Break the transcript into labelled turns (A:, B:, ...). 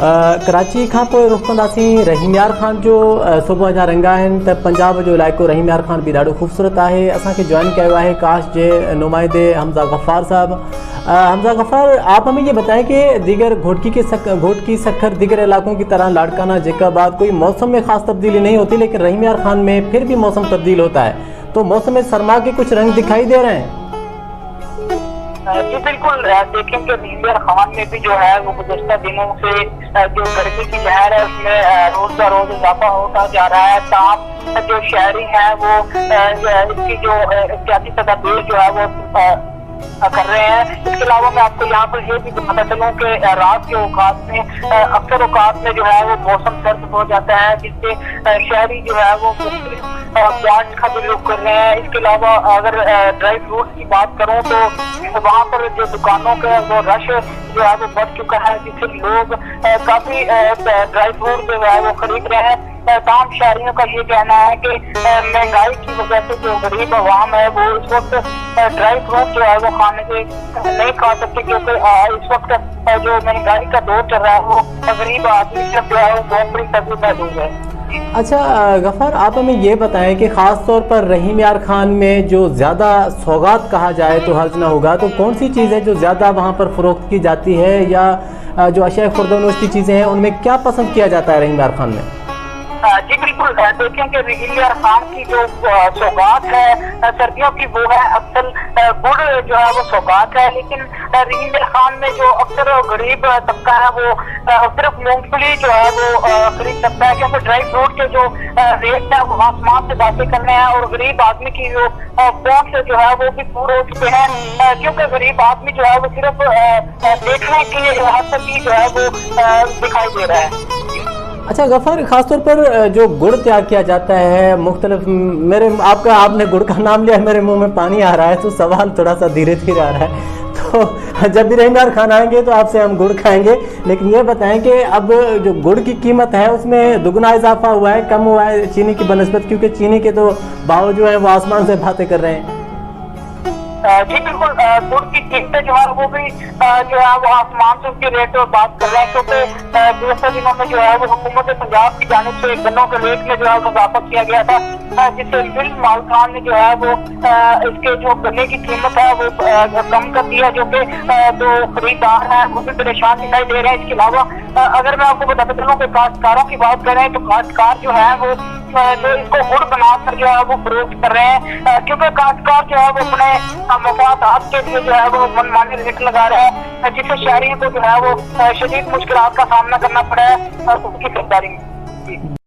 A: कराची खां पोइ रुख़ कंदासीं रहीम यार ख़ान जो। सुबुह जा रंग आहिनि त पंजाब जो इलाइक़ो रहीम यार ख़ान बि ॾाढो ख़ूबसूरत आहे। असांखे जॉइन कयो आहे काश जे नुमाइंदे हमज़ा गफ़ार साहब। हमज़ा गफ़ार, आप हमें ये बताएं कि दीगर घोटकी सखर दीगर इलाकों की तरह लाड़काना जैकाबाद कोई मौसम में ख़ास तब्दीली नहीं होती, लेकिन रहीम यार ख़ान में फिर भी मौसम तब्दील होता है, तो मौसम सरमा के कुछ रंग दिखाई दे रहे हैं?
B: जी बिल्कुल, देखेंगे रहीम यार ख़ान में भी जो है वो गुज़श्ता दिनों से जो गर्मी की लहर है उसमें रोज ब रोज इजाफा होता जा रहा है। तमाम जो शहरी हैं वो इसकी जो एहतियाती तदाबीर जो है वो कर रहे हैं। इसके अलावा मैं आपको यहाँ पर ये भी बताता चलूँ कि रात के औकात में अक्सर औकात में जो है वो मौसम सर्द हो जाता है, जिससे शहरी जो है वो प्याज का भी रुख कर रहे हैं। इसके अलावा अगर ड्राई फ्रूट की बात करूँ तो वहाँ पर जो दुकानों का वो रश जो है वो बढ़ चुका है, जिससे लोग काफी ड्राई फ्रूट जो है वो खरीद रहे हैं। तमाम शहरियों का ये कहना है कि महंगाई की वजह से जो गरीब अवाम है वो इस वक्त ड्राई फ्रूट जो है वो खाने से नहीं खा सकते, क्योंकि इस वक्त जो महंगाई का दौर चल रहा है वो गरीब आदमी से जो है वो बहुत बड़ी तकलीफ महसूस है।
A: अच्छा गफ़ार, आप हमें ये बताएं कि ख़ास तौर पर रहीम यार ख़ान में जो ज़्यादा सौगात कहा जाए तो हर्ज ना होगा, तो कौन सी चीज़ है जो ज़्यादा वहाँ पर फ़रोख्त की जाती है, या जो अशिया खुर्दनोश की चीज़ें हैं उनमें क्या पसंद किया जाता है रहीम यार ख़ान में?
B: जी बिल्कुल, देखें कि रहीम यार ख़ान की जो सौगात है सर्दियों की वो है अक्सर गुड़ जो है वो सौगात है, लेकिन रहीम यार ख़ान में जो अक्सर गरीब तबका है वो सिर्फ मूंगफली जो है वो खरीद सकता है, क्योंकि ड्राई फ्रूट के जो रेट है वो आसमान से बातें कर रहे हैं और गरीब आदमी की जो पहुंच जो है वो भी पूरे हो चुके हैं, क्योंकि गरीब आदमी जो है वो सिर्फ देखने की हद तक ही जो है वो दिखाई दे रहा है।
A: अच्छा गफ़ार, ख़ास तौर पर जो गुड़ तैयार किया जाता है मुख्तलिफ, आपने गुड़ का नाम लिया, मेरे मुंह में पानी आ रहा है, तो सवाल थोड़ा सा धीरे धीरे आ रहा है। तो जब भी रहीम यार ख़ान आएंगे तो आपसे हम गुड़ खाएंगे, लेकिन ये बताएं कि अब जो गुड़ की कीमत है उसमें दुगना इजाफा हुआ है, कम हुआ है चीनी की बनस्बत, क्योंकि चीनी के तो भाव जो है वो आसमान से बातें कर रहे हैं?
B: जी बिल्कुल, गुड़ की कीमतें जो है वो भी जो है वो आसमान से उसके रेट पर बात कर रहे हैं, क्योंकि गुज़श्ता दिनों में जो है वो हुकूमत पंजाब की जानिब से गन्नों के रेट में जो है वो इजाफा किया गया था, जिससे मिल मालकान ने जो है वो इसके जो गन्ने की कीमत है वो कम कर दिया, जो कि जो खरीदार हैं वो भी परेशान दिखाई दे रहे हैं। इसके अलावा अगर मैं आपको बताता चलूँ कि काश्तकारों की बात करें तो काश्तकार जो है वो जो इसको गुड़ बनाकर जो है वो फरोख्त कर रहे हैं, क्योंकि काश्तकार जो है वो अपने मफादात के लिए जो है वो मनमानी रेट लगा रहे हैं, जिससे शहरियों को जो है वो शदीद मुश्किलात का सामना करना पड़ा है उनकी खरीदारी में।